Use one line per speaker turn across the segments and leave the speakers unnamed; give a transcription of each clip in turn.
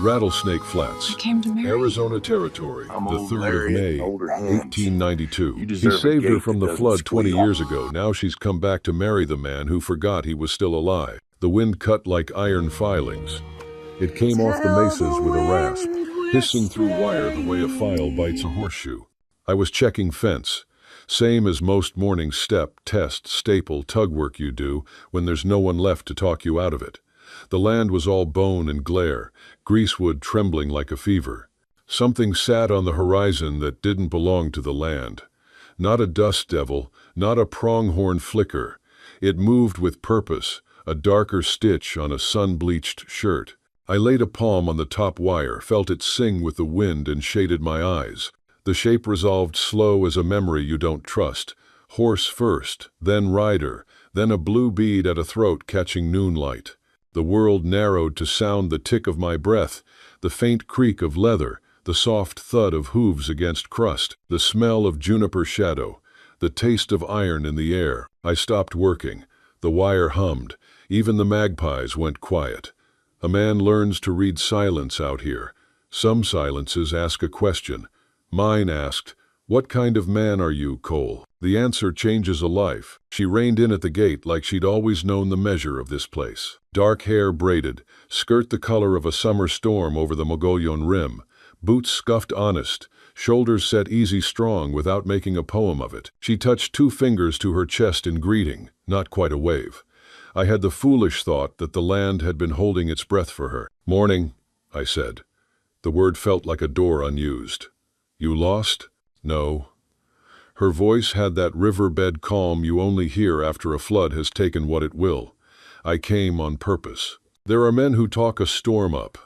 Rattlesnake Flats,
I came to marry you.
Arizona Territory,
I'm
the
old
3rd of
Larry
May,
and older hands.
1892.
You
He
deserve a
saved her
gate
from
that
the
doesn't
flood 20
squeal.
years ago. Now she's come back to marry the man who forgot he was still alive. The wind cut like iron filings. It came off the mesas with a rasp, hissing through wire the way a file bites a horseshoe. I was checking fence. Same as most morning step, test, staple, tug work you do when there's no one left to talk you out of it. The land was all bone and glare, greasewood trembling like a fever. Something sat on the horizon that didn't belong to the land. Not a dust devil, not a pronghorn flicker. It moved with purpose, a darker stitch on a sun-bleached shirt. I laid a palm on the top wire, felt it sing with the wind and shaded my eyes. The shape resolved slow as a memory you don't trust. Horse first, then rider, then a blue bead at a throat catching noonlight. The world narrowed to sound the tick of my breath, the faint creak of leather, the soft thud of hooves against crust, the smell of juniper shadow, the taste of iron in the air. I stopped working. The wire hummed. Even the magpies went quiet. A man learns to read silence out here. Some silences ask a question. Mine asked, "What kind of man are you, Cole?" The answer changes a life. She reined in at the gate like she'd always known the measure of this place. Dark hair braided, skirt the color of a summer storm over the Mogollon rim, boots scuffed honest, shoulders set easy strong without making a poem of it. She touched 2 fingers to her chest in greeting, not quite a wave. I had the foolish thought that the land had been holding its breath for her. "Morning," I said. The word felt like a door unused. "You lost?" "No." Her voice had that riverbed calm you only hear after a flood has taken what it will. "I came on purpose." There are men who talk a storm up.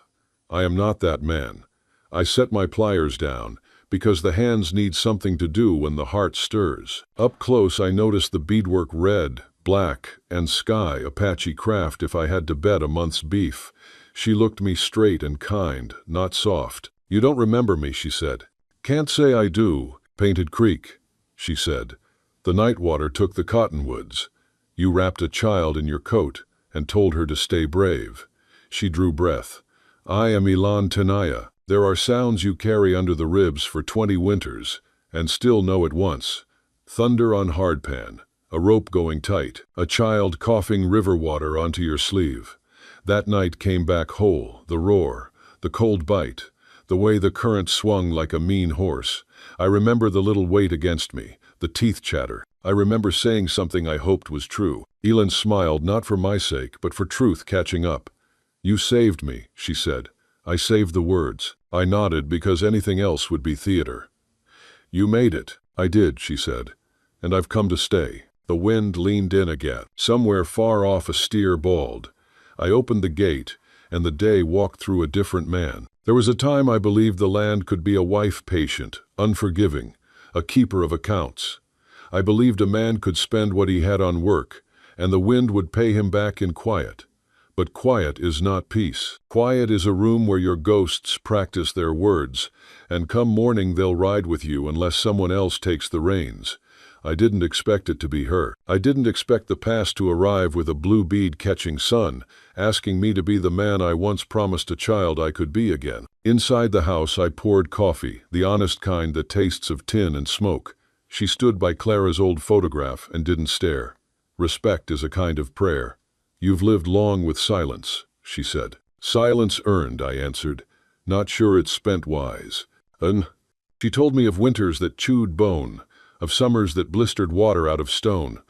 I am not that man. I set my pliers down, because the hands need something to do when the heart stirs. Up close I noticed the beadwork red, black, and sky Apache craft if I had to bet a month's beef. She looked me straight and kind, not soft. "You don't remember me," she said. "Can't say I do. Painted Creek," she said. "The night water took the cottonwoods. You wrapped a child in your coat and told her to stay brave." She drew breath. "I am Ilan Tenaya. There are sounds you carry under the ribs for 20 winters and still know at once. Thunder on hardpan, a rope going tight, a child coughing river water onto your sleeve. That night came back whole, the roar, the cold bite, the way the current swung like a mean horse. I remember the little weight against me, the teeth chatter. I remember saying something I hoped was true. Elin smiled, not for my sake, but for truth catching up. "You saved me," she said. "I saved the words." I nodded because anything else would be theater. "You made it." "I did," she said. "And I've come to stay." The wind leaned in again. Somewhere far off a steer bawled. I opened the gate, and the day walked through a different man. There was a time I believed the land could be a wife patient, unforgiving, a keeper of accounts. I believed a man could spend what he had on work, and the wind would pay him back in quiet. But quiet is not peace. Quiet is a room where your ghosts practice their words, and come morning they'll ride with you unless someone else takes the reins. I didn't expect it to be her. I didn't expect the past to arrive with a blue bead catching sun, asking me to be the man I once promised a child I could be again. Inside the house I poured coffee, the honest kind that tastes of tin and smoke. She stood by Clara's old photograph and didn't stare. "Respect is a kind of prayer. You've lived long with silence," she said. "Silence earned," I answered. "Not sure it's spent wise." She told me of winters that chewed bone, of summers that blistered water out of stone,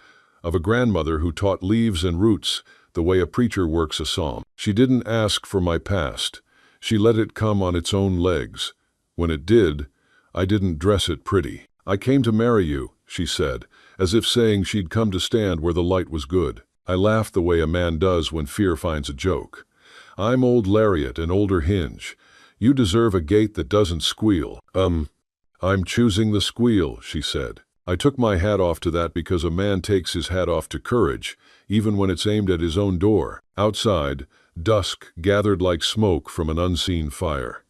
of a grandmother who taught leaves and roots the way a preacher works a psalm. She didn't ask for my past. She let it come on its own legs. When it did, I didn't dress it pretty. "I came to marry you," she said, as if saying she'd come to stand where the light was good. I laughed the way a man does when fear finds a joke. "I'm old Lariat and older Hinge. You deserve a gate that doesn't squeal." "I'm choosing the squeal," she said. I took my hat off to that because a man takes his hat off to courage, even when it's aimed at his own door. Outside, dusk gathered like smoke from an unseen fire.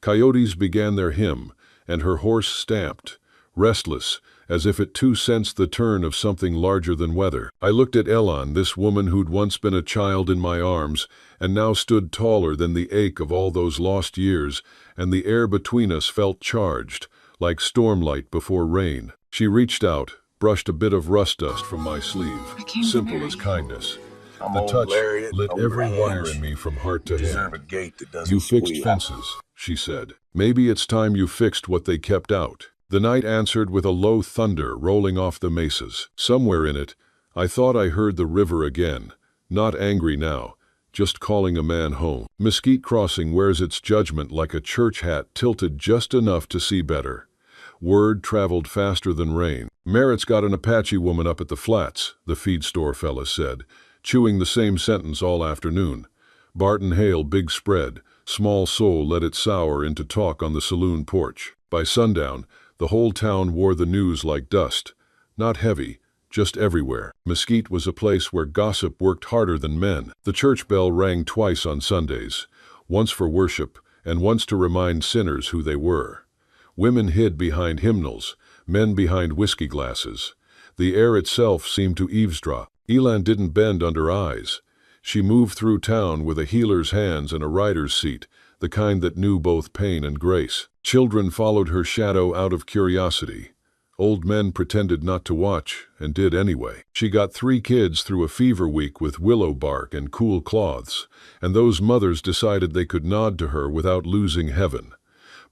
Coyotes began their hymn, and her horse stamped, restless, as if it too sensed the turn of something larger than weather. I looked at Elan, this woman who'd once been a child in my arms, and now stood taller than the ache of all those lost years, and the air between us felt charged, like stormlight before rain. She reached out, brushed a bit of rust dust from my sleeve, simple as kindness. The touch lit every wire in me from heart to hand. "You fixed fences," she said. "Maybe it's time you fixed what they kept out." The night answered with a low thunder rolling off the mesas. Somewhere in it, I thought I heard the river again, not angry now, just calling a man home. Mesquite Crossing wears its judgment like a church hat tilted just enough to see better. Word traveled faster than rain. "Merritt's got an Apache woman up at the flats," the feed store fella said, chewing the same sentence all afternoon. Barton Hale big spread, small soul let it sour into talk on the saloon porch. By sundown, the whole town wore the news like dust. Not heavy, just everywhere. Mesquite was a place where gossip worked harder than men. The church bell rang twice on Sundays, once for worship and once to remind sinners who they were. Women hid behind hymnals, men behind whiskey glasses. The air itself seemed to eavesdrop. Elan didn't bend under eyes. She moved through town with a healer's hands and a rider's seat, the kind that knew both pain and grace. Children followed her shadow out of curiosity. Old men pretended not to watch, and did anyway. She got 3 kids through a fever week with willow bark and cool cloths, and those mothers decided they could nod to her without losing heaven.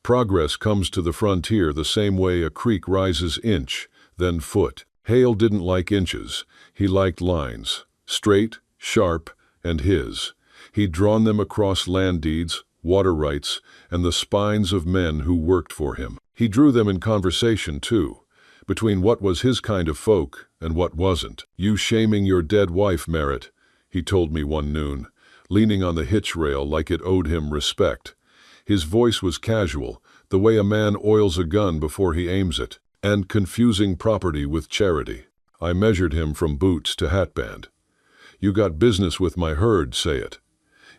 Progress comes to the frontier the same way a creek rises inch, then foot. Hale didn't like inches. He liked lines, straight, sharp, and his. He'd drawn them across land deeds, water rights, and the spines of men who worked for him. He drew them in conversation, too, between what was his kind of folk and what wasn't. "You shaming your dead wife, Merritt," he told me one noon, leaning on the hitch rail like it owed him respect. His voice was casual, the way a man oils a gun before he aims it, and confusing property with charity. I measured him from boots to hatband. "You got business with my herd, say it.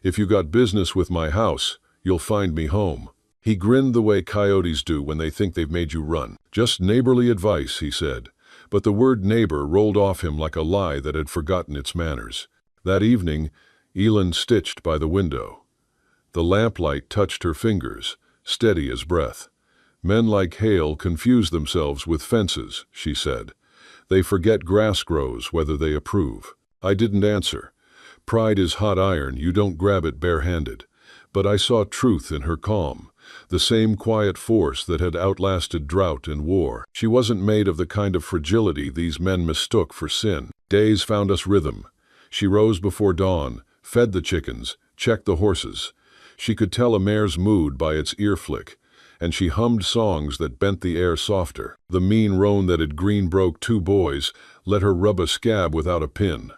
If you got business with my house, you'll find me home." He grinned the way coyotes do when they think they've made you run. "Just neighborly advice," he said, but the word neighbor rolled off him like a lie that had forgotten its manners. That evening, Elan stitched by the window. The lamplight touched her fingers, steady as breath. "Men like Hale confuse themselves with fences," she said. "They forget grass grows whether they approve." I didn't answer. Pride is hot iron, you don't grab it barehanded. But I saw truth in her calm, the same quiet force that had outlasted drought and war. She wasn't made of the kind of fragility these men mistook for sin. Days found us rhythm. She rose before dawn, fed the chickens, checked the horses. She could tell a mare's mood by its ear flick, and she hummed songs that bent the air softer. The mean roan that had green broke 2 boys let her rub a scab without a pin.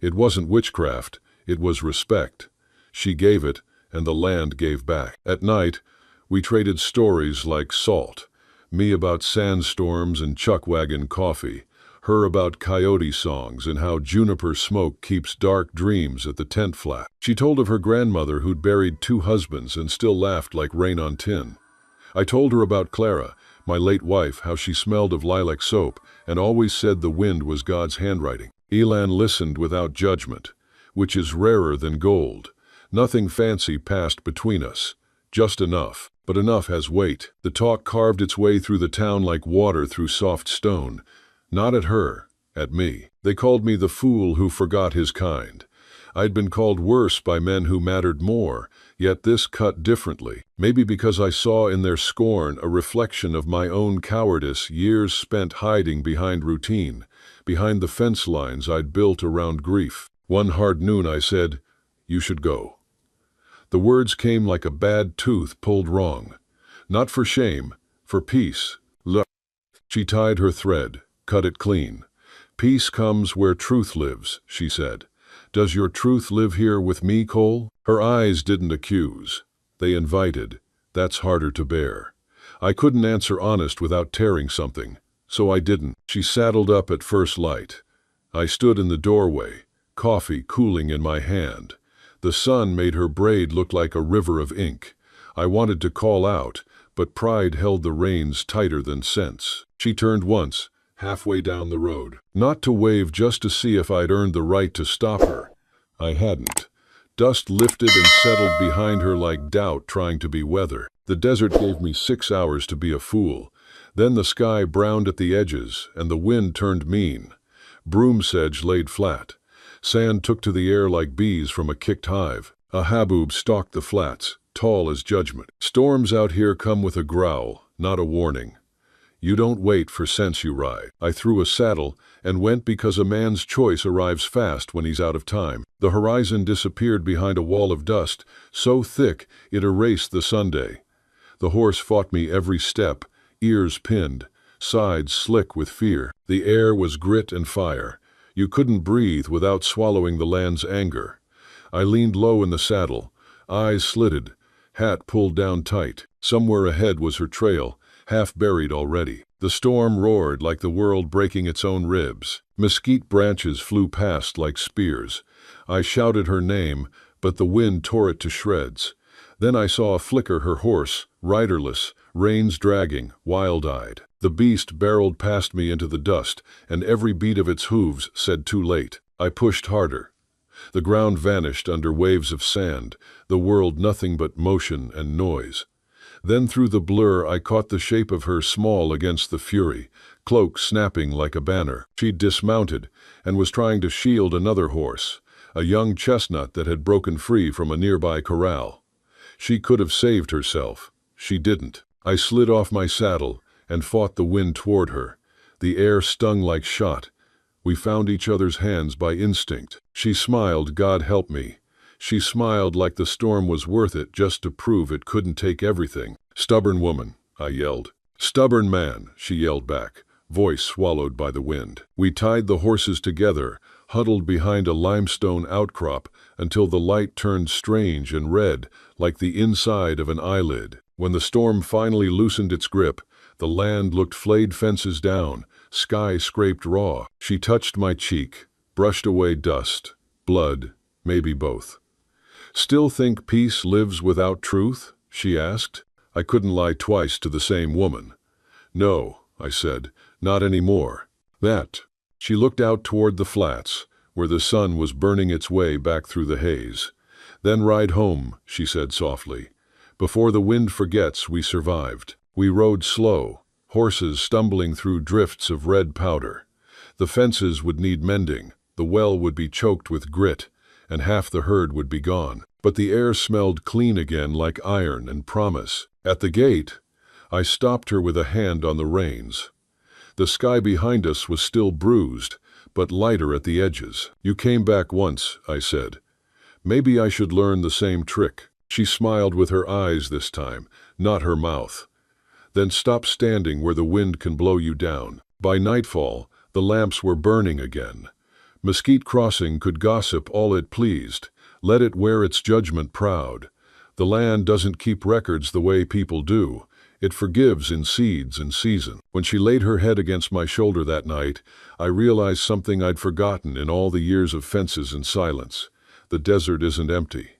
It wasn't witchcraft, it was respect. She gave it, and the land gave back. At night, we traded stories like salt. Me about sandstorms and chuckwagon coffee. Her about coyote songs and how juniper smoke keeps dark dreams at the tent flap. She told of her grandmother who'd buried 2 husbands and still laughed like rain on tin. I told her about Clara, my late wife, how she smelled of lilac soap and always said the wind was God's handwriting. Elan listened without judgment, which is rarer than gold. Nothing fancy passed between us, just enough, but enough has weight. The talk carved its way through the town like water through soft stone. Not at her, at me. They called me the fool who forgot his kind. I'd been called worse by men who mattered more, yet this cut differently. Maybe because I saw in their scorn a reflection of my own cowardice, years spent hiding behind routine, behind the fence lines I'd built around grief. One hard noon I said, "You should go." The words came like a bad tooth pulled wrong. Not for shame, for peace. Look. She tied her thread, cut it clean. "Peace comes where truth lives," she said. "Does your truth live here with me, Cole?" Her eyes didn't accuse. They invited. That's harder to bear. I couldn't answer honest without tearing something, so I didn't. She saddled up at first light. I stood in the doorway, coffee cooling in my hand. The sun made her braid look like a river of ink. I wanted to call out, but pride held the reins tighter than sense. She turned once, halfway down the road. Not to wave, just to see if I'd earned the right to stop her. I hadn't. Dust lifted and settled behind her like doubt trying to be weather. The desert gave me 6 hours to be a fool. Then the sky browned at the edges, and the wind turned mean. Broom sedge laid flat. Sand took to the air like bees from a kicked hive. A haboob stalked the flats, tall as judgment. Storms out here come with a growl, not a warning. You don't wait for sense, you ride. I threw a saddle and went because a man's choice arrives fast when he's out of time. The horizon disappeared behind a wall of dust, so thick it erased the Sunday. The horse fought me every step, ears pinned, sides slick with fear. The air was grit and fire. You couldn't breathe without swallowing the land's anger. I leaned low in the saddle, eyes slitted, hat pulled down tight. Somewhere ahead was her trail, half buried already. The storm roared like the world breaking its own ribs. Mesquite branches flew past like spears. I shouted her name, but the wind tore it to shreds. Then I saw a flicker, her horse, riderless, reins dragging, wild-eyed. The beast barreled past me into the dust, and every beat of its hooves said too late. I pushed harder. The ground vanished under waves of sand, the world nothing but motion and noise. Then through the blur I caught the shape of her, small against the fury, cloak snapping like a banner. She'd dismounted and was trying to shield another horse, a young chestnut that had broken free from a nearby corral. She could have saved herself. She didn't. I slid off my saddle and fought the wind toward her. The air stung like shot. We found each other's hands by instinct. She smiled, God help me. She smiled like the storm was worth it just to prove it couldn't take everything. Stubborn woman, I yelled. Stubborn man, she yelled back, voice swallowed by the wind. We tied the horses together, huddled behind a limestone outcrop until the light turned strange and red like the inside of an eyelid. When the storm finally loosened its grip, the land looked flayed, fences down, sky scraped raw. She touched my cheek, brushed away dust, blood, maybe both. Still think peace lives without truth? She asked. I couldn't lie twice to the same woman. No, I said, not anymore. That. She looked out toward the flats, where the sun was burning its way back through the haze. Then ride home, she said softly. Before the wind forgets, we survived. We rode slow, horses stumbling through drifts of red powder. The fences would need mending, the well would be choked with grit, and half the herd would be gone. But the air smelled clean again like iron and promise. At the gate, I stopped her with a hand on the reins. The sky behind us was still bruised, but lighter at the edges. You came back once, I said. Maybe I should learn the same trick. She smiled with her eyes this time, not her mouth. Then stop standing where the wind can blow you down. By nightfall, the lamps were burning again. Mesquite Crossing could gossip all it pleased. Let it wear its judgment proud. The land doesn't keep records the way people do. It forgives in seeds and season. When she laid her head against my shoulder that night, I realized something I'd forgotten in all the years of fences and silence. The desert isn't empty.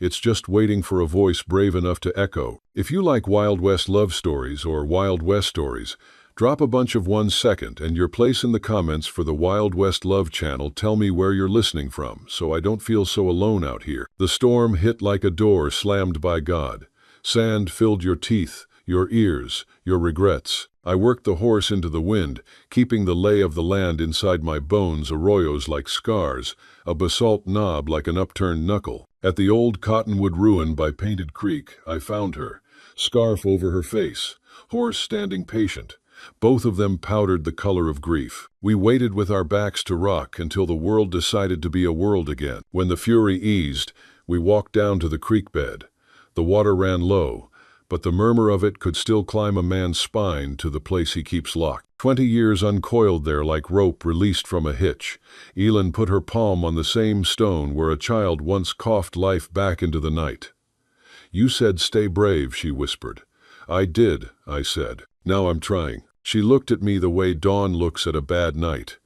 It's just waiting for a voice brave enough to echo. If you like Wild West love stories or Wild West stories, drop a bunch of 1 second and your place in the comments for the Wild West Love channel. Tell me where you're listening from, so I don't feel so alone out here. The storm hit like a door slammed by God. Sand filled your teeth, your ears, your regrets. I worked the horse into the wind, keeping the lay of the land inside my bones, arroyos like scars, a basalt knob like an upturned knuckle. At the old cottonwood ruin by Painted Creek, I found her, scarf over her face, horse standing patient. Both of them powdered the color of grief. We waited with our backs to rock until the world decided to be a world again. When the fury eased, we walked down to the creek bed. The water ran low, but the murmur of it could still climb a man's spine to the place he keeps locked. 20 years uncoiled there like rope released from a hitch. Elin put her palm on the same stone where a child once coughed life back into the night. You said stay brave, she whispered. I did, I said. Now I'm trying. She looked at me the way dawn looks at a bad night.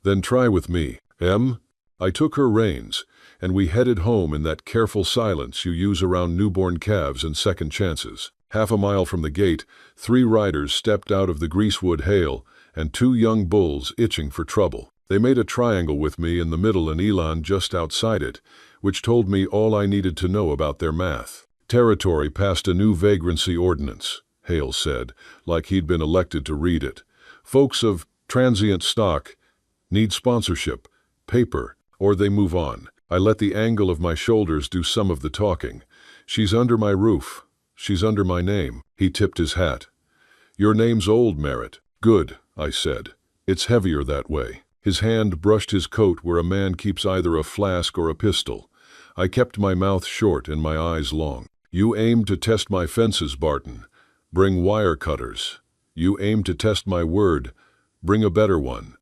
Then try with me, Em? I took her reins, and we headed home in that careful silence you use around newborn calves and second chances. Half a mile from the gate, 3 riders stepped out of the greasewood hail and 2 young bulls itching for trouble. They made a triangle with me in the middle and Elon just outside it, which told me all I needed to know about their math. Territory passed a new vagrancy ordinance, Hale said, like he'd been elected to read it. Folks of transient stock need sponsorship, paper, or they move on. I let the angle of my shoulders do some of the talking. She's under my roof. She's under my name. He tipped his hat. Your name's old, Merritt. Good, I said. It's heavier that way. His hand brushed his coat where a man keeps either a flask or a pistol. I kept my mouth short and my eyes long. You aim to test my fences, Barton. Bring wire cutters. You aim to test my word. Bring a better one.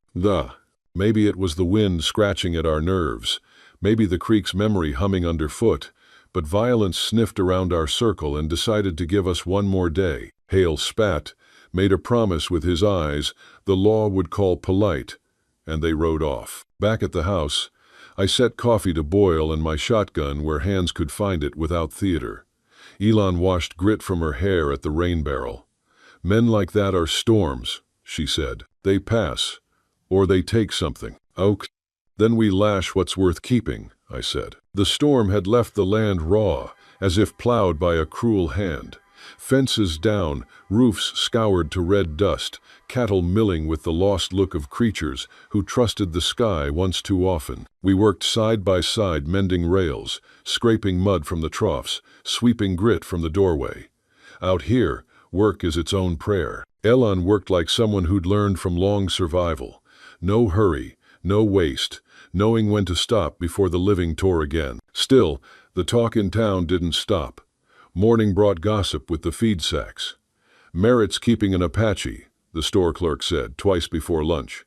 Maybe it was the wind scratching at our nerves. Maybe the creek's memory humming underfoot. But violence sniffed around our circle and decided to give us one more day. Hale spat, made a promise with his eyes the law would call polite, and they rode off. Back at the house, I set coffee to boil and my shotgun where hands could find it without theater. Elon washed grit from her hair at the rain barrel. Men like that are storms, she said. They pass, or they take something. Okay. Then we lash what's worth keeping, I said. The storm had left the land raw, as if plowed by a cruel hand. Fences down, roofs scoured to red dust, cattle milling with the lost look of creatures who trusted the sky once too often. We worked side by side mending rails, scraping mud from the troughs, sweeping grit from the doorway. Out here, work is its own prayer. Elon worked like someone who'd learned from long survival. No hurry, no waste, knowing when to stop before the living tore again. Still, the talk in town didn't stop. Morning brought gossip with the feed sacks. Merritt's keeping an Apache, the store clerk said twice before lunch.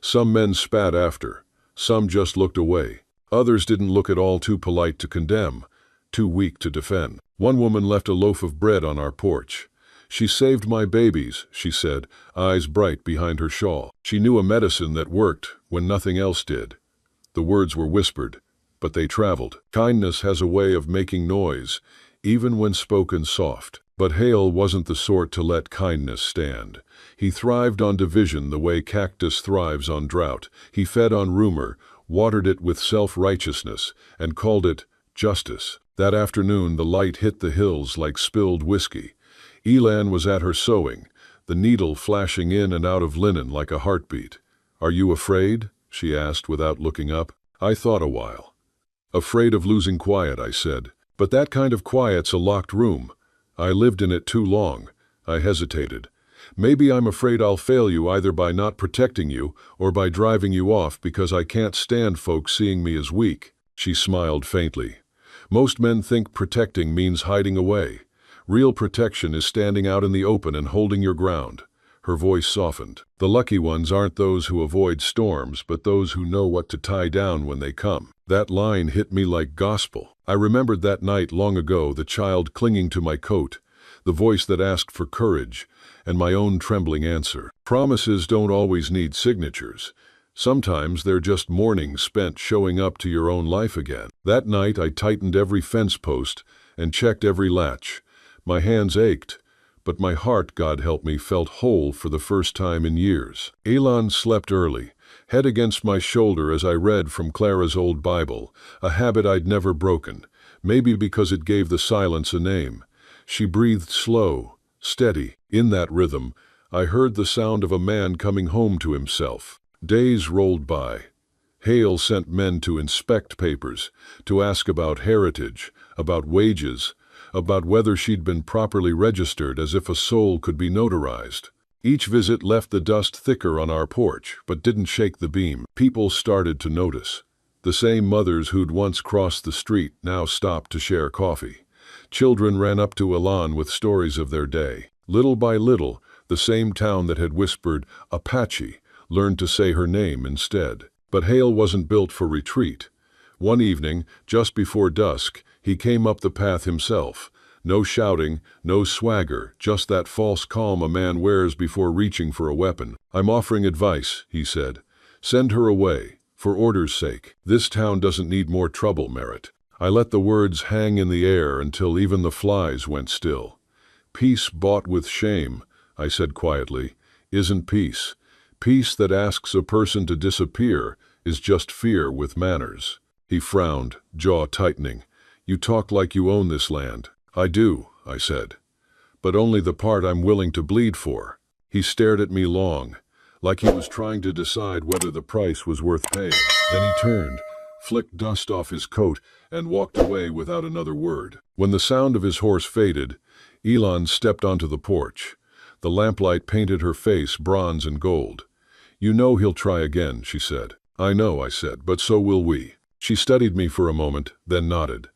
Some men spat after. Some just looked away. Others didn't look at all, too polite to condemn, too weak to defend. One woman left a loaf of bread on our porch. She saved my babies, she said, eyes bright behind her shawl. She knew a medicine that worked when nothing else did. The words were whispered, but they traveled. Kindness has a way of making noise, even when spoken soft. But Hale wasn't the sort to let kindness stand. He thrived on division the way cactus thrives on drought. He fed on rumor, watered it with self-righteousness, and called it justice. That afternoon the light hit the hills like spilled whiskey. Elon was at her sewing, the needle flashing in and out of linen like a heartbeat. "Are you afraid?" she asked without looking up. I thought a while. "Afraid of losing quiet," I said. "But that kind of quiet's a locked room. I lived in it too long." I hesitated. "Maybe I'm afraid I'll fail you either by not protecting you or by driving you off because I can't stand folks seeing me as weak." She smiled faintly. "Most men think protecting means hiding away. Real protection is standing out in the open and holding your ground." Her voice softened. "The lucky ones aren't those who avoid storms, but those who know what to tie down when they come." That line hit me like gospel. I remembered that night long ago, the child clinging to my coat, the voice that asked for courage, and my own trembling answer. Promises don't always need signatures. Sometimes they're just mornings spent showing up to your own life again. That night I tightened every fence post and checked every latch. My hands ached, but my heart, God help me, felt whole for the first time in years. Elon slept early, head against my shoulder as I read from Clara's old Bible, a habit I'd never broken, maybe because it gave the silence a name. She breathed slow, steady. In that rhythm, I heard the sound of a man coming home to himself. Days rolled by. Hale sent men to inspect papers, to ask about heritage, about wages, about whether she'd been properly registered, as if a soul could be notarized. Each visit left the dust thicker on our porch, but didn't shake the beam. People started to notice. The same mothers who'd once crossed the street now stopped to share coffee. Children ran up to Elon with stories of their day. Little by little, the same town that had whispered Apache learned to say her name instead. But Hale wasn't built for retreat. One evening, just before dusk, he came up the path himself. No shouting, no swagger, just that false calm a man wears before reaching for a weapon. "I'm offering advice," he said. "Send her away, for order's sake. This town doesn't need more trouble, Merritt." I let the words hang in the air until even the flies went still. "Peace bought with shame," I said quietly, "isn't peace. Peace that asks a person to disappear is just fear with manners. He frowned, jaw tightening. You talk like you own this land. I do, I said. But only the part I'm willing to bleed for. He stared at me long, like he was trying to decide whether the price was worth paying. Then he turned, flicked dust off his coat, and walked away without another word. When the sound of his horse faded, Elon stepped onto the porch. The lamplight painted her face bronze and gold. You know he'll try again, she said. I know, I said, but so will we. She studied me for a moment, then nodded.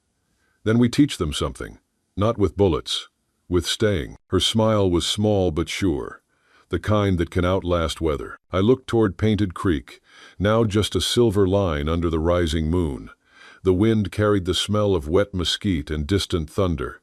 Then we teach them something. Not with bullets, with staying. Her smile was small but sure, the kind that can outlast weather. I looked toward Painted Creek, now just a silver line under the rising moon. The wind carried the smell of wet mesquite and distant thunder.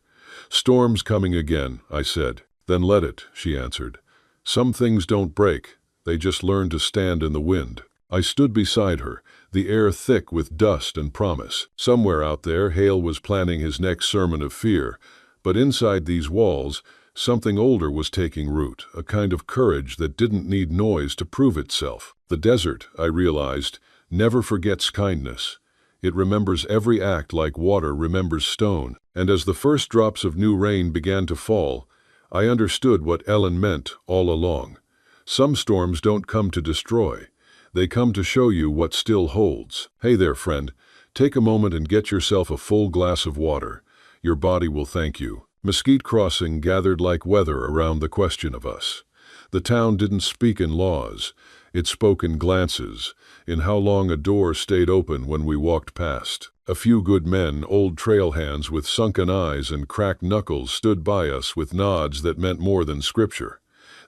Storm's coming again, I said. Then let it, she answered. Some things don't break, they just learn to stand in the wind. I stood beside her, the air thick with dust and promise. Somewhere out there, Hale was planning his next sermon of fear, but inside these walls, something older was taking root, a kind of courage that didn't need noise to prove itself. The desert, I realized, never forgets kindness. It remembers every act like water remembers stone, and as the first drops of new rain began to fall, I understood what Ellen meant all along. Some storms don't come to destroy. They come to show you what still holds. Hey there, friend. Take a moment and get yourself a full glass of water. Your body will thank you. Mesquite Crossing gathered like weather around the question of us. The town didn't speak in laws. It spoke in glances, in how long a door stayed open when we walked past. A few good men, old trail hands with sunken eyes and cracked knuckles, stood by us with nods that meant more than scripture.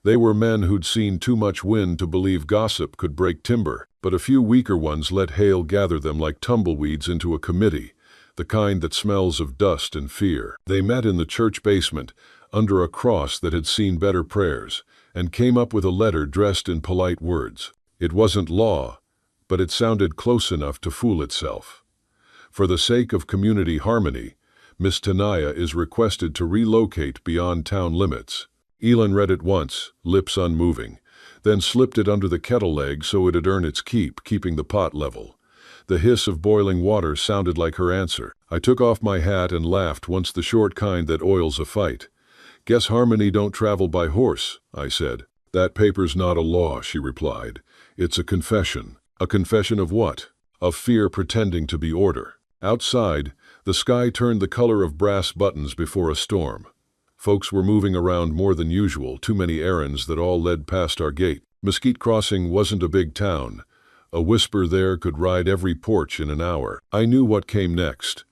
They were men who'd seen too much wind to believe gossip could break timber, but a few weaker ones let Hale gather them like tumbleweeds into a committee, the kind that smells of dust and fear. They met in the church basement, under a cross that had seen better prayers, and came up with a letter dressed in polite words. It wasn't law, but it sounded close enough to fool itself. For the sake of community harmony, Miss Tanaya is requested to relocate beyond town limits. Elon read it once, lips unmoving, then slipped it under the kettle leg so it'd earn its keep, keeping the pot level. The hiss of boiling water sounded like her answer. I took off my hat and laughed, once the short kind that oils a fight. Guess harmony don't travel by horse, I said. That paper's not a law, she replied. It's a confession. A confession of what? Of fear pretending to be order. Outside, the sky turned the color of brass buttons before a storm. Folks were moving around more than usual, too many errands that all led past our gate. Mesquite Crossing wasn't a big town. A whisper there could ride every porch in an hour. I knew what came next.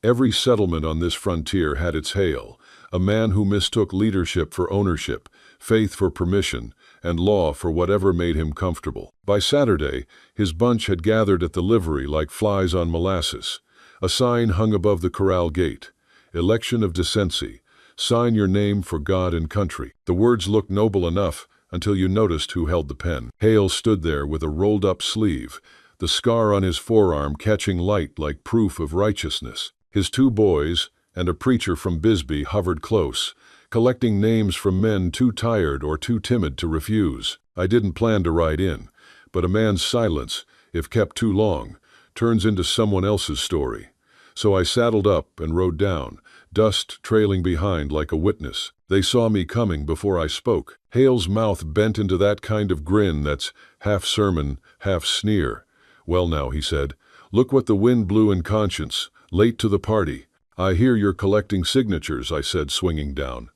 Every settlement on this frontier had its Hale, a man who mistook leadership for ownership, faith for permission, and law for whatever made him comfortable. By Saturday, his bunch had gathered at the livery like flies on molasses. A sign hung above the corral gate. Election of decency. Sign your name for God and country. The words looked noble enough until you noticed who held the pen. Hale stood there with a rolled-up sleeve, the scar on his forearm catching light like proof of righteousness. His two boys and a preacher from Bisbee hovered close, collecting names from men too tired or too timid to refuse. I didn't plan to ride in, but a man's silence, if kept too long, turns into someone else's story. So I saddled up and rode down, dust trailing behind like a witness. They saw me coming before I spoke. Hale's mouth bent into that kind of grin that's half sermon, half sneer. Well now, he said, look what the wind blew in conscience, late to the party. I hear you're collecting signatures, I said, swinging down.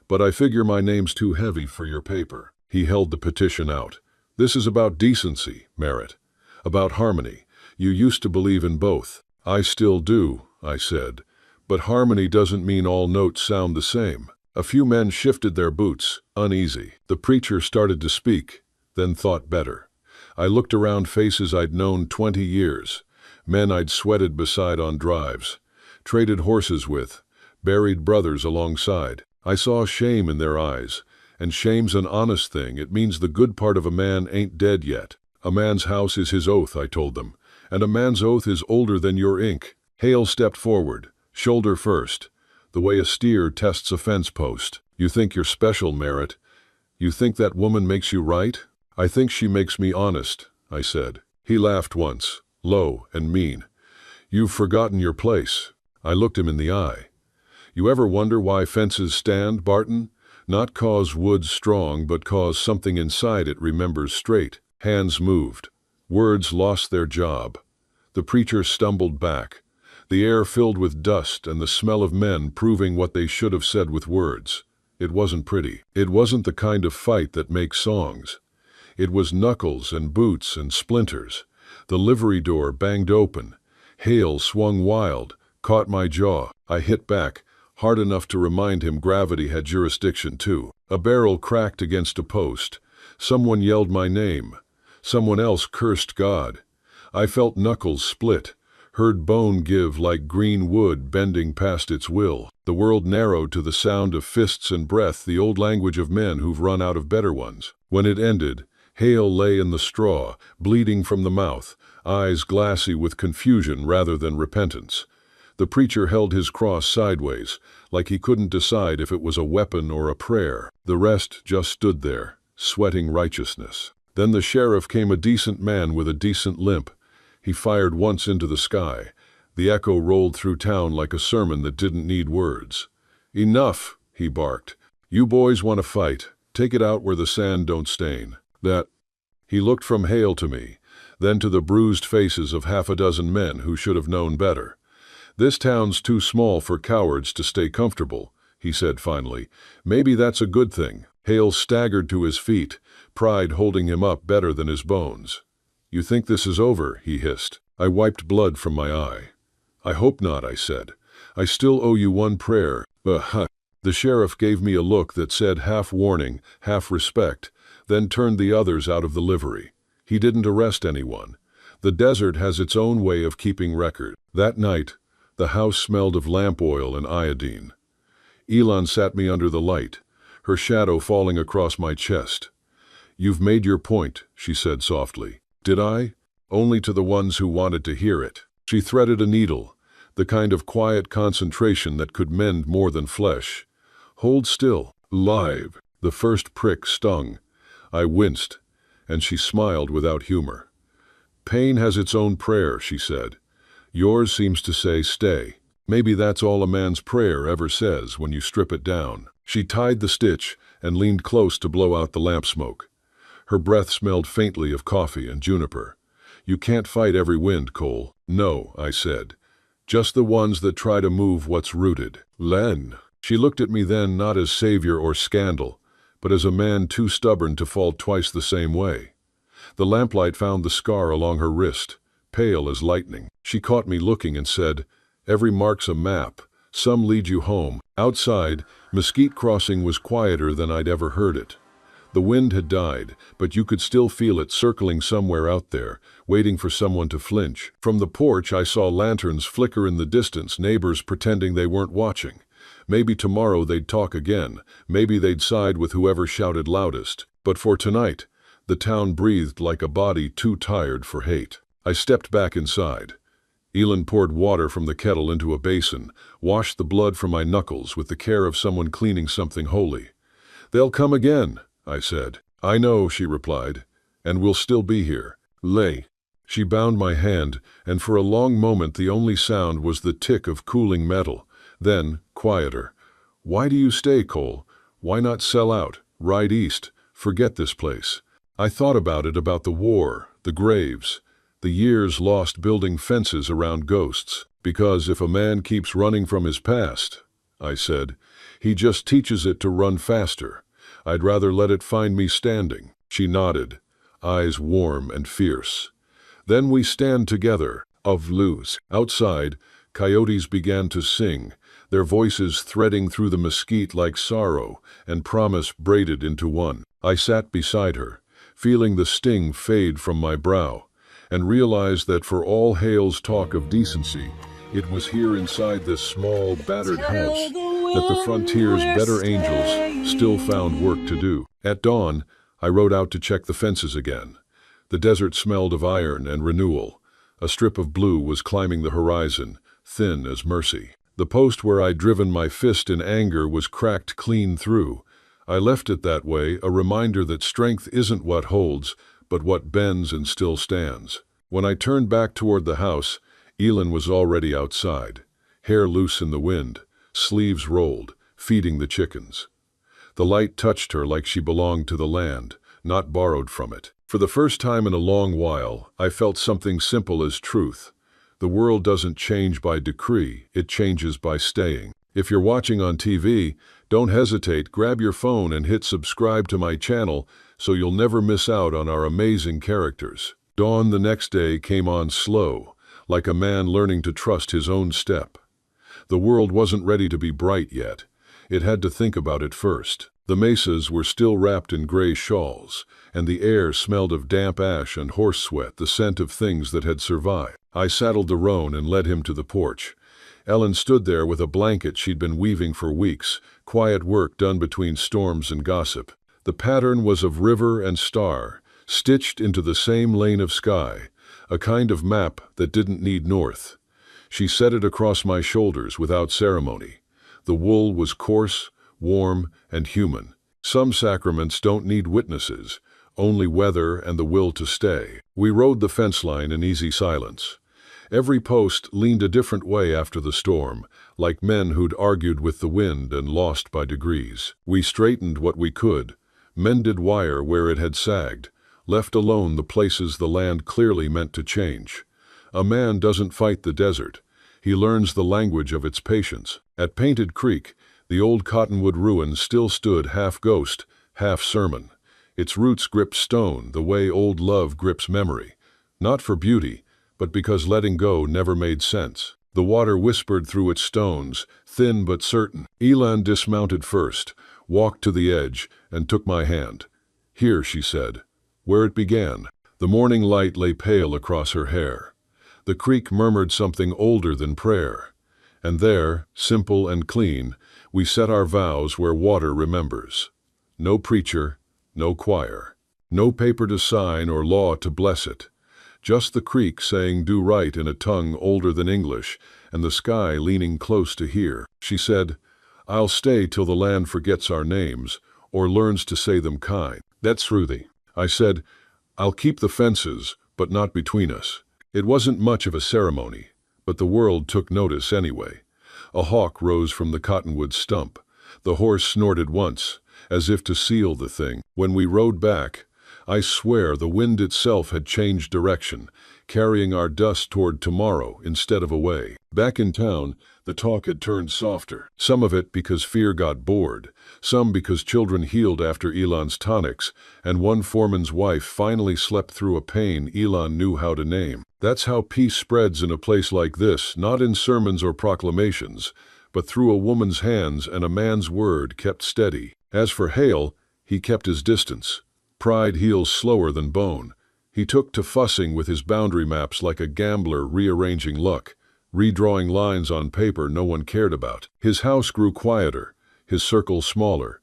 But I figure my name's too heavy for your paper. He held the petition out. This is about decency, Merritt. About harmony. You used to believe in both. I still do, I said. But harmony doesn't mean all notes sound the same. A few men shifted their boots, uneasy. The preacher started to speak, then thought better. I looked around faces I'd known 20 years, men I'd sweated beside on drives, traded horses with, buried brothers alongside. I saw shame in their eyes, and shame's an honest thing. It means the good part of a man ain't dead yet. A man's house is his oath, I told them, and a man's oath is older than your ink. Hale stepped forward, shoulder first, the way a steer tests a fence post. You think you're special, Merritt. You think that woman makes you right? "I think she makes me honest," I said. He laughed once, low and mean. "You've forgotten your place." I looked him in the eye. "You ever wonder why fences stand, Barton? Not 'cause wood's strong, but 'cause something inside it remembers straight." Hands moved. Words lost their job. The preacher stumbled back. The air filled with dust and the smell of men proving what they should have said with words. It wasn't pretty. It wasn't the kind of fight that makes songs. It was knuckles and boots and splinters. The livery door banged open. Hale swung wild, caught my jaw. I hit back, hard enough to remind him gravity had jurisdiction too. A barrel cracked against a post. Someone yelled my name. Someone else cursed God. I felt knuckles split, heard bone give like green wood bending past its will. The world narrowed to the sound of fists and breath, the old language of men who've run out of better ones. When it ended, Hale lay in the straw, bleeding from the mouth, eyes glassy with confusion rather than repentance. The preacher held his cross sideways, like he couldn't decide if it was a weapon or a prayer. The rest just stood there, sweating righteousness. Then the sheriff came, a decent man with a decent limp. He fired once into the sky. The echo rolled through town like a sermon that didn't need words. "Enough," he barked. "You boys want to fight. Take it out where the sand don't stain." That. He looked from Hale to me, then to the bruised faces of half a dozen men who should have known better. "This town's too small for cowards to stay comfortable," he said finally. "Maybe that's a good thing." Hale staggered to his feet, pride holding him up better than his bones. "You think this is over?" he hissed. I wiped blood from my eye. "I hope not," I said. "I still owe you one prayer." The sheriff gave me a look that said half warning, half respect, then turned the others out of the livery. He didn't arrest anyone. The desert has its own way of keeping record. That night, the house smelled of lamp oil and iodine. Elon sat me under the light, her shadow falling across my chest. "You've made your point," she said softly. "Did I?" "Only to the ones who wanted to hear it." She threaded a needle, the kind of quiet concentration that could mend more than flesh. "Hold still." Live. The first prick stung. I winced, and she smiled without humor. "Pain has its own prayer," she said. "Yours seems to say stay. Maybe that's all a man's prayer ever says when you strip it down." She tied the stitch and leaned close to blow out the lamp smoke. Her breath smelled faintly of coffee and juniper. "You can't fight every wind, Cole." "No," I said. "Just the ones that try to move what's rooted." "Len." She looked at me then not as savior or scandal, but as a man too stubborn to fall twice the same way. The lamplight found the scar along her wrist, pale as lightning. She caught me looking and said, "Every mark's a map. Some lead you home." Outside, Mesquite Crossing was quieter than I'd ever heard it. The wind had died, but you could still feel it circling somewhere out there, waiting for someone to flinch. From the porch, I saw lanterns flicker in the distance, neighbors pretending they weren't watching. Maybe tomorrow they'd talk again. Maybe they'd side with whoever shouted loudest. But for tonight, the town breathed like a body too tired for hate. I stepped back inside. Elin poured water from the kettle into a basin, washed the blood from my knuckles with the care of someone cleaning something holy. "They'll come again," I said. "I know," she replied, "and we'll still be here." Lay. She bound my hand, and for a long moment the only sound was the tick of cooling metal. Then, quieter. "Why do you stay, Cole? Why not sell out, ride east, forget this place?" I thought about it, about the war, the graves, the years lost building fences around ghosts. "Because if a man keeps running from his past," I said, "he just teaches it to run faster. I'd rather let it find me standing." She nodded, eyes warm and fierce. "Then we stand together, of lose." Outside, coyotes began to sing, their voices threading through the mesquite like sorrow and promise braided into one. I sat beside her, feeling the sting fade from my brow, and realized that for all Hale's talk of decency, it was here inside this small, battered house that the frontier's better angels still found work to do. At dawn, I rode out to check the fences again. The desert smelled of iron and renewal. A strip of blue was climbing the horizon, thin as mercy. The post where I'd driven my fist in anger was cracked clean through. I left it that way, a reminder that strength isn't what holds, but what bends and still stands. When I turned back toward the house, Elin was already outside, hair loose in the wind, sleeves rolled, feeding the chickens. The light touched her like she belonged to the land, not borrowed from it. For the first time in a long while, I felt something simple as truth. The world doesn't change by decree, it changes by staying. If you're watching on TV, don't hesitate, grab your phone and hit subscribe to my channel so you'll never miss out on our amazing characters. Dawn the next day came on slow, like a man learning to trust his own step. The world wasn't ready to be bright yet. It had to think about it first. The mesas were still wrapped in gray shawls, and the air smelled of damp ash and horse sweat, the scent of things that had survived. I saddled the roan and led him to the porch. Ellen stood there with a blanket she'd been weaving for weeks, quiet work done between storms and gossip. The pattern was of river and star, stitched into the same lane of sky, a kind of map that didn't need north. She set it across my shoulders without ceremony. The wool was coarse, warm, and human. Some sacraments don't need witnesses, only weather and the will to stay. We rode the fence line in easy silence. Every post leaned a different way after the storm, like men who'd argued with the wind and lost by degrees. We straightened what we could, mended wire where it had sagged, left alone the places the land clearly meant to change. A man doesn't fight the desert. He learns the language of its patience. At Painted Creek, the old cottonwood ruin still stood half ghost, half sermon. Its roots gripped stone the way old love grips memory, not for beauty, but because letting go never made sense. The water whispered through its stones, thin but certain. Elin dismounted first, walked to the edge, and took my hand. "Here," she said, "where it began." The morning light lay pale across her hair. The creek murmured something older than prayer. And there, simple and clean, we set our vows where water remembers. No preacher, no choir, no paper to sign or law to bless it. Just the creek saying do right in a tongue older than English, and the sky leaning close to hear. She said, "I'll stay till the land forgets our names, or learns to say them kind." "That's Ruthie." I said, "I'll keep the fences, but not between us." It wasn't much of a ceremony, but the world took notice anyway. A hawk rose from the cottonwood stump. The horse snorted once, as if to seal the thing. When we rode back, I swear the wind itself had changed direction, carrying our dust toward tomorrow instead of away. Back in town, the talk had turned softer. Some of it because fear got bored, some because children healed after Elin's tonics, and one foreman's wife finally slept through a pain Elin knew how to name. That's how peace spreads in a place like this, not in sermons or proclamations, but through a woman's hands and a man's word kept steady. As for Hale, he kept his distance. Pride heals slower than bone. He took to fussing with his boundary maps like a gambler rearranging luck, redrawing lines on paper no one cared about. His house grew quieter, his circle smaller.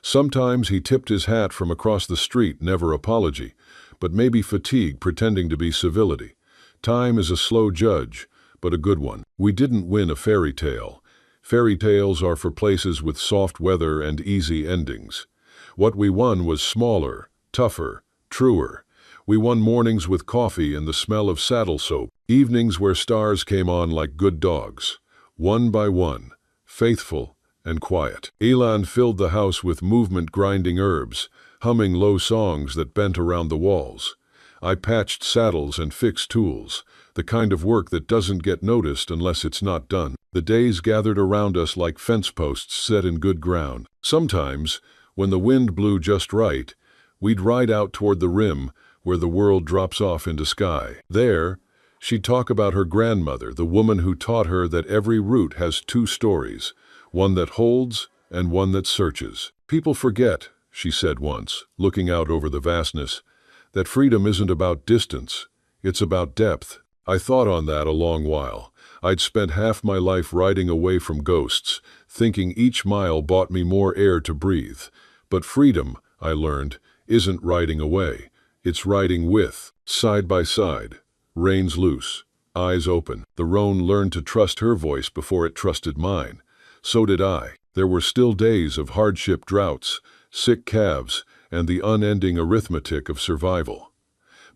Sometimes he tipped his hat from across the street, never apology, but maybe fatigue pretending to be civility. Time is a slow judge, but a good one. We didn't win a fairy tale. Fairy tales are for places with soft weather and easy endings. What we won was smaller, tougher, truer. We won mornings with coffee and the smell of saddle soap, evenings where stars came on like good dogs, one by one, faithful and quiet. Elin filled the house with movement grinding herbs, humming low songs that bent around the walls. I patched saddles and fixed tools, the kind of work that doesn't get noticed unless it's not done. The days gathered around us like fence posts set in good ground. Sometimes, when the wind blew just right, we'd ride out toward the rim where the world drops off into sky. There, she'd talk about her grandmother, the woman who taught her that every route has two stories, one that holds and one that searches. "People forget," she said once, looking out over the vastness, "that freedom isn't about distance, it's about depth." I thought on that a long while. I'd spent half my life riding away from ghosts, thinking each mile bought me more air to breathe. But freedom, I learned, isn't riding away. It's riding with, side by side, reins loose, eyes open. The roan learned to trust her voice before it trusted mine. So did I. There were still days of hardship, droughts, sick calves, and the unending arithmetic of survival.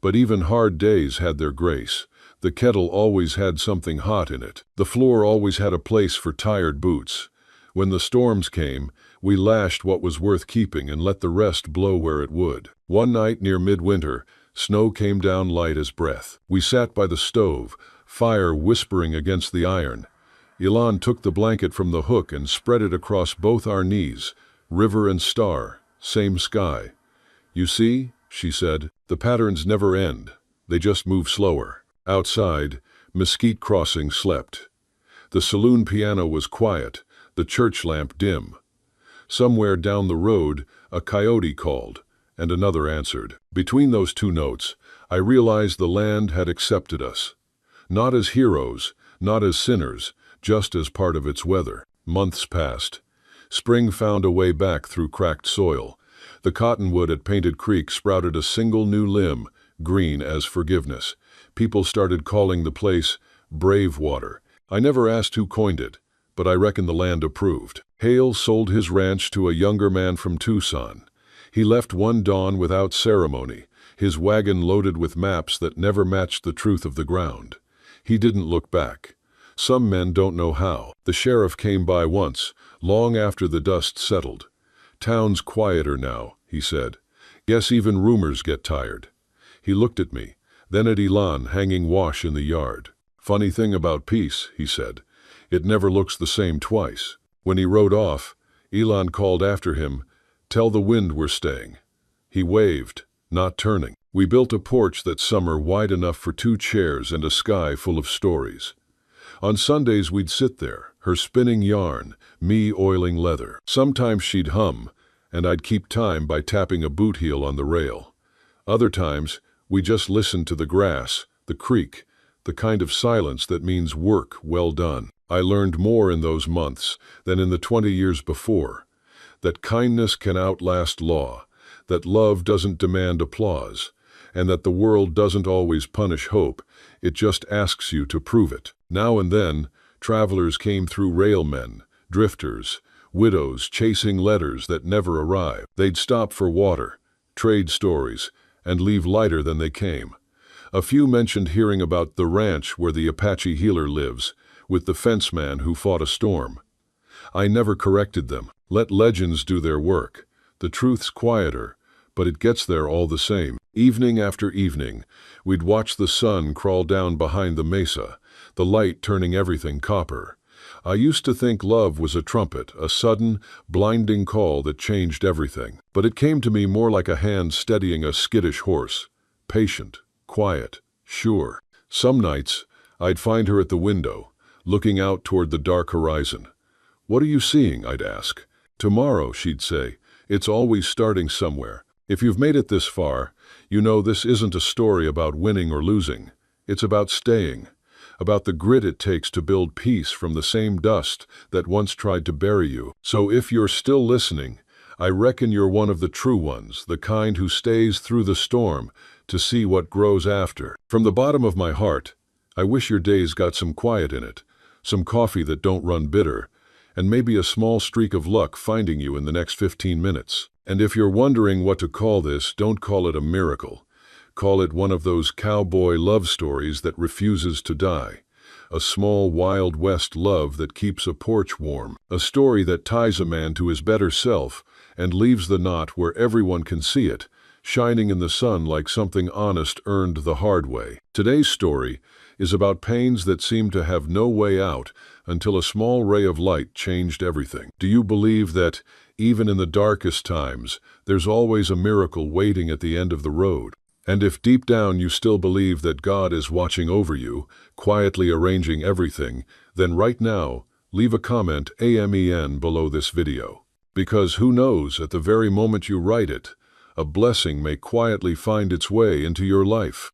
But even hard days had their grace. The kettle always had something hot in it. The floor always had a place for tired boots. When the storms came, we lashed what was worth keeping and let the rest blow where it would. One night near midwinter, snow came down light as breath. We sat by the stove, fire whispering against the iron. Ilan took the blanket from the hook and spread it across both our knees. River and star, same sky. "You see," she said, "the patterns never end. They just move slower." Outside, Mesquite Crossing slept. The saloon piano was quiet, the church lamp dim. Somewhere down the road, a coyote called, and another answered. Between those two notes, I realized the land had accepted us. Not as heroes, not as sinners, just as part of its weather. Months passed. Spring found a way back through cracked soil. The cottonwood at Painted Creek sprouted a single new limb, green as forgiveness. People started calling the place Brave Water. I never asked who coined it, but I reckon the land approved. Hale sold his ranch to a younger man from Tucson. He left one dawn without ceremony, his wagon loaded with maps that never matched the truth of the ground. He didn't look back. Some men don't know how. The sheriff came by once, long after the dust settled. "Town's quieter now," he said. "Guess even rumors get tired." He looked at me, then at Ilan hanging wash in the yard. "Funny thing about peace," he said. "It never looks the same twice." When he rode off, Ilan called after him, "Tell the wind we're staying." He waved, not turning. We built a porch that summer wide enough for 2 chairs and a sky full of stories. On Sundays we'd sit there, her spinning yarn, me oiling leather. Sometimes she'd hum, and I'd keep time by tapping a boot heel on the rail. Other times, we just listened to the grass, the creek, the kind of silence that means work well done. I learned more in those months than in the 20 years before. That kindness can outlast law, that love doesn't demand applause, and that the world doesn't always punish hope, it just asks you to prove it. Now and then, travelers came through railmen, drifters, widows chasing letters that never arrived. They'd stop for water, trade stories, and leave lighter than they came. A few mentioned hearing about the ranch where the Apache healer lives, with the fenceman who fought a storm. I never corrected them. Let legends do their work. The truth's quieter, but it gets there all the same. Evening after evening, we'd watch the sun crawl down behind the mesa, the light turning everything copper. I used to think love was a trumpet, a sudden, blinding call that changed everything. But it came to me more like a hand steadying a skittish horse. Patient, quiet, sure. Some nights, I'd find her at the window, looking out toward the dark horizon. "What are you seeing?" I'd ask. "Tomorrow," she'd say. "It's always starting somewhere. If you've made it this far, you know this isn't a story about winning or losing. It's about staying, about the grit it takes to build peace from the same dust that once tried to bury you. So if you're still listening, I reckon you're one of the true ones, the kind who stays through the storm to see what grows after." From the bottom of my heart, I wish your days got some quiet in it, some coffee that don't run bitter, and maybe a small streak of luck finding you in the next 15 minutes. And if you're wondering what to call this, don't call it a miracle. Call it one of those cowboy love stories that refuses to die. A small Wild West love that keeps a porch warm. A story that ties a man to his better self and leaves the knot where everyone can see it, shining in the sun like something honest earned the hard way. Today's story is about pains that seemed to have no way out until a small ray of light changed everything. Do you believe that, even in the darkest times, there's always a miracle waiting at the end of the road? And if deep down you still believe that God is watching over you, quietly arranging everything, then right now, leave a comment AMEN below this video. Because who knows, at the very moment you write it, a blessing may quietly find its way into your life.